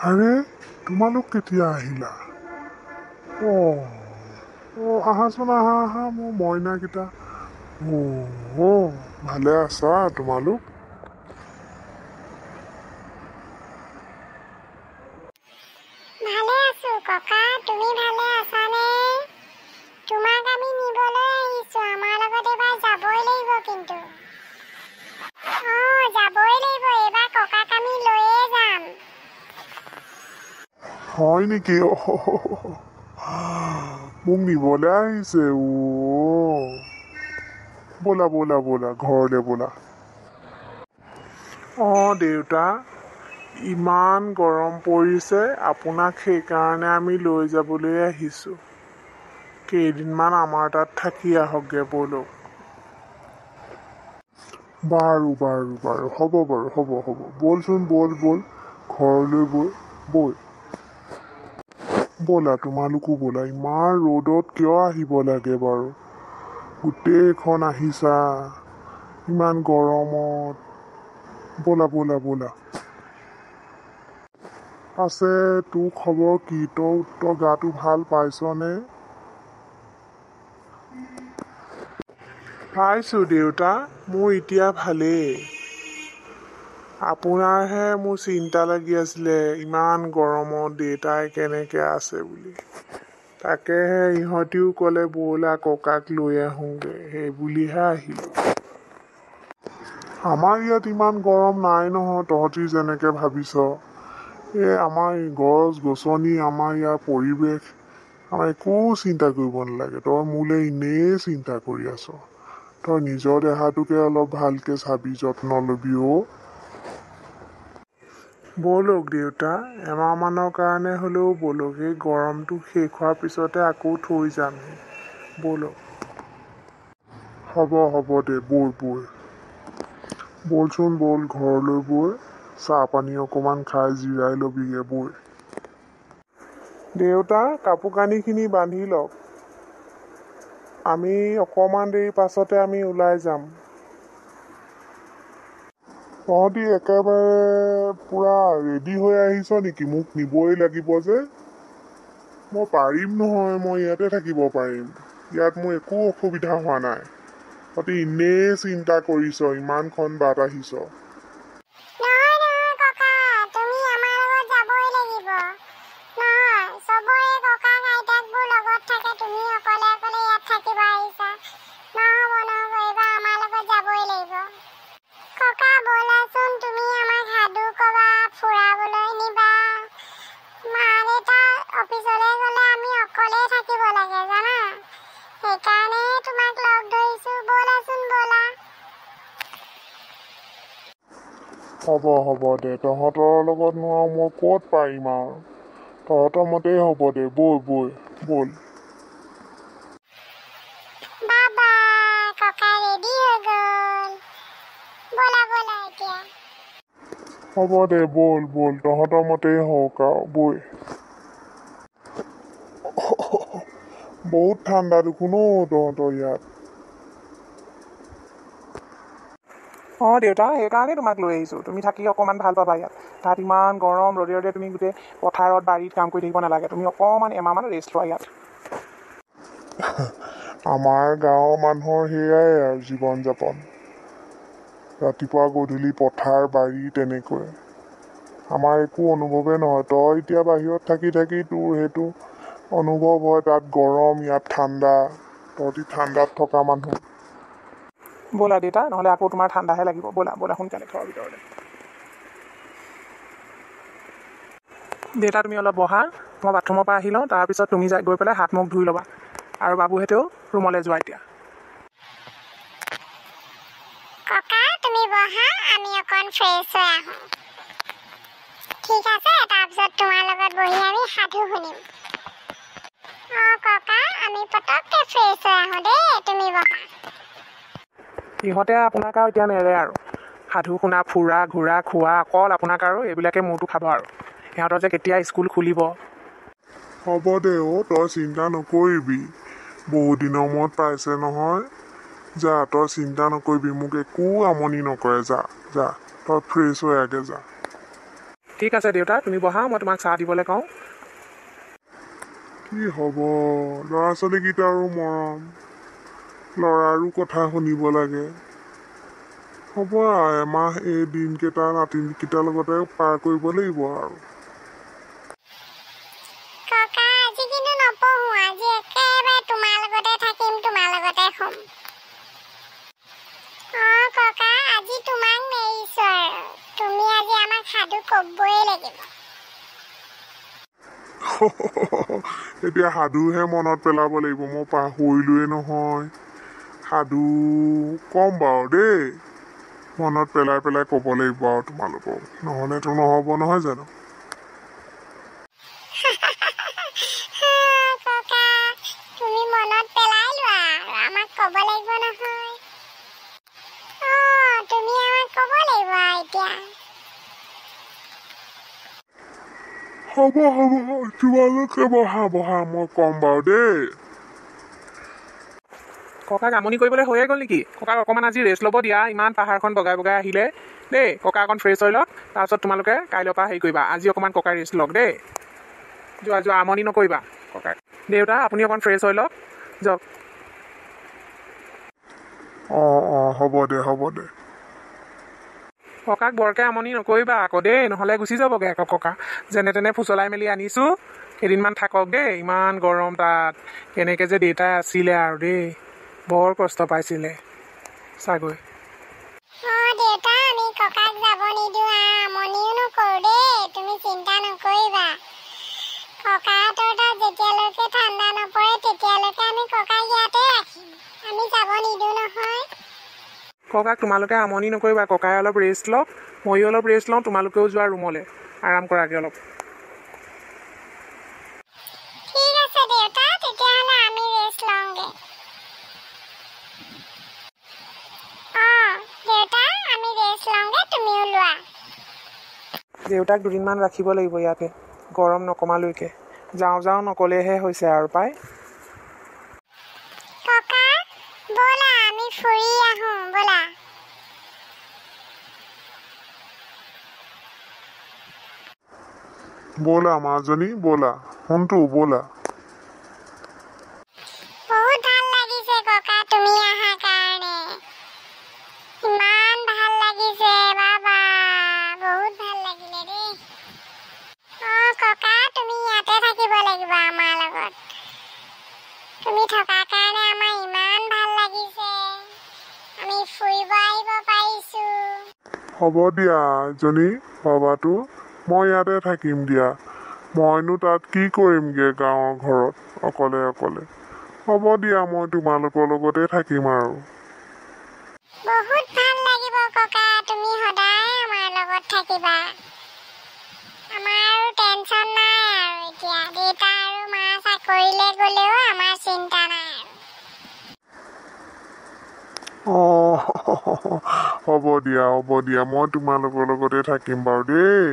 আৰে তোমালোক কেতিয়া আহিলা? আহাচোন আহা মোৰ মইনাকেইটা। ভালে আছা তোমালোক? ভালে আছো ককা, তুমি ভালে আছানে? তোমাক আমি নিবলৈ আহিছো, আমাৰ লগত এবাৰ যাবই লাগিব কিন্তু। যাবই লাগিব, এবাৰ ককাক আমি লৈয়ে যাম। হয় নেকি? মোক নিবলৈ আহিছে। ব'লা ব'লা ব'লা ঘৰলৈ ব'লা। দেউতা, ইমান গৰম পৰিছে, আপোনাক সেইকাৰণে আমি লৈ যাবলৈ আহিছোঁ। কেইদিনমান আমাৰ তাত থাকি আহকগৈ ব'লক। বাৰু হ'ব বাৰু, হ'ব ব'লচোন ব'ল ঘৰলৈ ব'ল। ব'লা তোমালোকো ব'লা, ইমান ৰ'দত কিয় আহিব লাগে বাৰু? গোটেইখন আহিছা ইমান গৰমত। ব'লা। আছে তোৰ খবৰ কি? তই গাটো ভাল পাইছনে? পাইছোঁ দেউতা, মোৰ এতিয়া ভালেই। আপোনাৰহে মোৰ চিন্তা লাগি আছিলে, ইমান গৰমত দেউতাই কেনেকৈ আছে বুলি। তাকেহে ইহঁতিও ক'লে ব'লা ককাক লৈ আহোঁগৈ, সেই বুলিহে আহিলোঁ। আমাৰ ইয়াত ইমান গৰম নাই নহয়, তহঁতি যেনেকৈ ভাবিছ। আমাৰ গছ গছনি, আমাৰ ইয়াৰ পৰিৱেশ, আমাৰ একো চিন্তা কৰিব নালাগে। তই মোলৈ এনেই চিন্তা কৰি আছ। তই নিজৰ দেহাটোকে অলপ ভালকৈ চাবি, যত্ন ল'বি। ব'লক দেউতা, এমাহমানৰ কাৰণে হ'লেও ব'লক। এই গৰমটো শেষ হোৱাৰ পিছতে আকৌ থৈ যামহি। ব'লক। হ'ব দে, ব'লচোন ঘৰলৈ ব'ল। চাহ পানী অকণমান খাই জিৰাই ল'বিগৈ ব'ল। দেউতা, কাপোৰ কানিখিনি বান্ধি লওক। আমি অকণমান দেৰি পাছতে আমি ওলাই যাম। তহঁতি একেবাৰে পূৰা ৰেডি হৈ আহিছ নেকি? মোক নিবই লাগিব যে। মই পাৰিম নহয়, মই ইয়াতে থাকিব পাৰিম। ইয়াত মোৰ একো অসুবিধা হোৱা নাই। তহঁতি এনেই চিন্তা কৰিছ, ইমানখন বাট আহিছ। নহয় ককা, তুমি আমাৰ লগত যাবই লাগিব। নহয়, চবৰে ককাক আইতাকবোৰ লগত থাকে, তুমি অকলে ইয়াত থাকিব আহিছা। নহ'ব, এইবাৰ আমাৰ লগত যাবই লাগিব। ককা ব'লাচোন, তুমি আমাক সাধু ক'বা, ফুৰাবলৈ নিবা। মা-দেউতা অফিচলৈ গ'লে আমি অকলেই থাকিব লাগে জানা। সেইকাৰণে তোমাক লগ ধৰিছোঁ, ব'লাচোন ব'লা। হ'ব দে, তহঁতৰ লগতনো আৰু মই ক'ত পাৰিম আৰু। তহঁতৰ মতেই হ'ব দে, ব'ল। বাবা, ককা ৰেডি হৈ গ'ল। ব'লা এতিয়া। হ'ব দে, ব'ল, তহঁতৰ মতেই হওক আৰু ব'ল। বহুত ঠাণ্ডা দেখোন তহঁতৰ ইয়াত। দেউতা, সেইকাৰণে তোমাক লৈ আহিছোঁ। তুমি থাকি অকণমান ভাল পাবা ইয়াত। তাত ইমান গৰম, ৰ'দে তুমি গোটেই পথাৰত বাৰীত কাম কৰি থাকিব নালাগে। তুমি অকণমান এমাহমান ৰেষ্ট লোৱা ইয়াত। আমাৰ গাঁৱৰ মানুহৰ সেয়াই আৰু জীৱন যাপন। ৰাতিপুৱা গধূলি পথাৰ বাৰী তেনেকৈ। আমাৰ একো অনুভৱেই নহয়। তই এতিয়া বাহিৰত থাকি তোৰ সেইটো অনুভৱ হয়, তাত গৰম ইয়াত ঠাণ্ডা। তহঁতি ঠাণ্ডাত থকা মানুহ। ব'লা দেউতা, নহ'লে আকৌ তোমাৰ ঠাণ্ডাহে লাগিব। ব'লা সোনকালে ঘৰৰ ভিতৰলৈ। দেউতা তুমি অলপ বহা, মই বাথৰুমৰ পৰা আহি লওঁ, তাৰপিছত তুমি গৈ পেলাই হাত মুখ ধুই ল'বা। আৰু বাবুহেঁতেও ৰুমলৈ যোৱা এতিয়া। ককা তুমি বহা, আমি অকণ ফ্ৰেছ হৈ আহোঁ। ঠিক আছে, তাৰপিছত তোমাৰ লগত বহি আমি সাধু শুনিম। ককা আমি পটককৈ ফ্ৰেছ হৈ আহোঁ দেই, তুমি বহা। সিহঁতে আপোনাক আৰু এতিয়া নেৰে আৰু। সাধু শুনা, ফুৰা, ঘূৰা, খোৱা, অকল আপোনাক আৰু এইবিলাকে মূৰটো খাব আৰু। সিহঁতৰ যে কেতিয়া স্কুল খুলিব। হ'ব দে তই চিন্তা নকৰিবি। বহুত দিনৰ মূৰত পাইছে নহয়। যা, তই চিন্তা নকৰিবি, মোক একো আমনি নকৰে। যা তই ফ্ৰেছ হৈ আগে যা। ঠিক আছে দেউতা, তুমি বহা, মই তোমাক চাহ দিবলৈ কওঁ। কি হ'ব, ল'ৰা ছোৱালীকেইটাৰো মৰম, ল'ৰাৰো কথা শুনিব লাগে। হ'ব আৰু এমাহ এই দিনকেইটা নাতিকেইটাৰ লগতে পাৰ কৰিব লাগিব আৰু। ককা আজি কিন্তু নপঢ়ো, আজি একেবাৰে তোমাৰ লগতে থাকিম, তোমাৰ লগতে শুম। ককা আজি তোমাক নেৰিছো আৰু তুমি আজি আমাক সাধু কবই লাগিব। এতিয়া সাধুহে মনত পেলাব লাগিব, মই পাহৰিলোৱে নহয়। সাধু ক'ম বাৰু দেই, মনত পেলাই পেলাই ক'ব লাগিব আৰু তোমালোকক, নহ'লেতো নহ'ব নহয় জানো। ককা তুমি মনত পেলাই লোৱা আৰু আমাক ক'ব লাগিব নহয়। তুমি আমাক ক'ব লাগিব এতিয়া। হ'ব তোমালোকে বহা মই ক'ম বাৰু দেই। ককাক আমনি কৰিবলৈ হৈয়ে গ'ল নেকি? ককাক অকণমান আজি ৰেষ্ট ল'ব দিয়া, ইমান পাহাৰখন বগাই বগাই আহিলে দেই। ককা অকণ ফ্ৰেছ হৈ লওক, তাৰপিছত তোমালোকে কাইলৈৰ পৰা হেৰি কৰিবা, আজি অকণমান ককাই ৰেষ্ট লওক দেই। যোৱা আমনি নকৰিবা ককাক। দেউতা আপুনি অকণ ফ্ৰেছ হৈ লওক, যাওক। হ'ব দে। ককাক বৰকৈ আমনি নকৰিবা আকৌ দেই, নহ'লে গুচি যাবগৈ আকৌ ককা। যেনে তেনে ফুচলাই মেলি আনিছোঁ, কেইদিনমান থাকক দেই। ইমান গৰম তাত, কেনেকৈ যে দেউতাই আছিলে আৰু দেই, বৰ কষ্ট পাইছিলে চাগৈ। দেউতা আমি ককাক যাব নিদিওঁ, আমনিও নকৰোঁ দেই, তুমি চিন্তা নকৰিবা। ককাহঁতৰ তাত যেতিয়ালৈকে ঠাণ্ডা নপৰে তেতিয়ালৈকে আমি ককাক ইয়াতে ৰাখিম, আমি যাব নিদিওঁ নহয়। ককাক তোমালোকে আমনি নকৰিবা, ককাই অলপ ৰেষ্ট লওক, ময়ো অলপ ৰেষ্ট লওঁ, তোমালোকেও যোৱা ৰুমলৈ, আৰাম কৰাগৈ অলপ। ঠিক আছে দেউতা, তেতিয়াহ'লে আমি ৰেষ্ট লওঁগৈ। দেউতা আমি ৰেষ্ট লওঁগৈ, তুমিও লোৱা। দেউতাক দুদিনমান ৰাখিব লাগিব ইয়াতে, গৰম নকমালৈকে। যাওঁ নক'লেহে হৈছে আৰু পাই। ককা ব'লা আমি ফুৰি আহোঁ, ব'লা। ব'লা মাজনী, ব'লা শুনটো, ব'লা। বহুত ভাল লাগিছে ককা তুমি অহাৰ কাৰণে, ইমান ভাল লাগিছে বাবা, বহুত ভাল লাগিলে দেই। ককা তুমি ইয়াতে থাকিব লাগিব আমাৰ লগত, তুমি থকাৰ কাৰণে আমাৰ ইমান ভাল লাগিছে, আমি ফুৰিব আহিব পাৰিছোঁ। হ'ব দিয়া এজনী বাবাটো, মই ইয়াতে থাকিম দিয়া। মইনো তাত কি কৰিমগৈ গাঁৱৰ ঘৰত অকলে। হ'ব দিয়া, মই তোমালোকৰ লগতে থাকিম আৰু। বহুত ভাল লাগিব ককা, তুমি সদায় আমাৰ লগত থাকিবা। আমাৰ আৰু টেনচন নাই আৰু এতিয়া, দেউতা আৰু মা চাকৰিলৈ গ'লেও আমাৰ চিন্তা নাই আৰু। হ'ব দিয়া, মই তোমালোকৰ লগতে থাকিম বাৰু দেই।